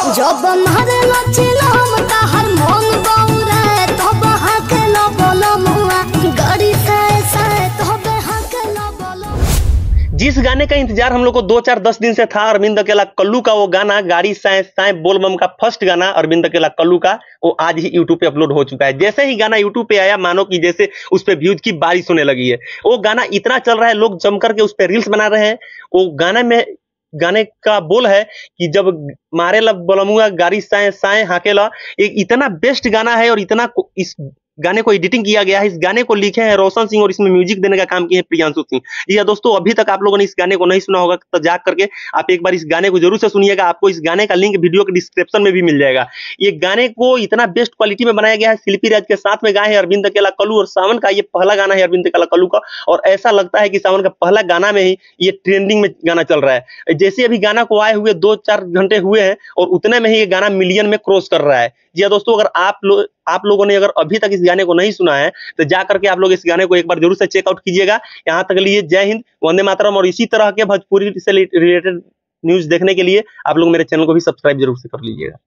जब मारे लचिलम ताहर मन बौरे तब हाके न बोलमुआ गाड़ी से तब हाके न बोलम। जिस गाने का इंतजार हम लोग को 2-4-10 दिन से था, अरविंद अकेला कल्लू का वो गाना गाड़ी साए साए बोलबम का फर्स्ट गाना अरविंद अकेला कल्लू का, वो आज ही यूट्यूब पे अपलोड हो चुका है। जैसे ही गाना यूट्यूब पे आया, मानो कि जैसे उस पे व्यूज की बारिश होने लगी है। वो गाना इतना चल रहा है, लोग जम करके उस पे रील्स बना रहे हैं। वो गाने का बोल है कि जब मारे ला बोलमुआ गाड़ी साए साए हाकेला, एक इतना बेस्ट गाना है और इतना इस गाने को एडिटिंग किया गया है। इस गाने को लिखे हैं रोशन सिंह और इसमें म्यूजिक देने का काम किए हैं प्रियांशु सिंह। जी हाँ दोस्तों, अभी तक आप लोगों ने इस गाने को नहीं सुना होगा तो जा करके आप एक बार इस गाने को जरूर से सुनिएगा। आपको इस गाने का लिंक वीडियो के डिस्क्रिप्शन में भी मिल जाएगा। ये गाने को इतना बेस्ट क्वालिटी में बनाया गया है। शिल्पी राज के साथ में गाए हैं अरविंद अकेला कल्लू, और सावन का ये पहला गाना है अरविंद अकेला कल्लू का, और ऐसा लगता है कि सावन का पहला गाना में ही ये ट्रेंडिंग में गाना चल रहा है। जैसे अभी गाना को आए हुए 2-4 घंटे हुए हैं और उतने में ही ये गाना मिलियन में क्रॉस कर रहा है। जी हाँ दोस्तों, अगर आप लोगों ने अगर अभी तक इस गाने को नहीं सुना है तो जा करके आप लोग इस गाने को एक बार जरूर से चेकआउट कीजिएगा। यहाँ तक लिए जय हिंद, वंदे मातरम, और इसी तरह के भोजपुरी से रिलेटेड न्यूज देखने के लिए आप लोग मेरे चैनल को भी सब्सक्राइब जरूर से कर लीजिएगा।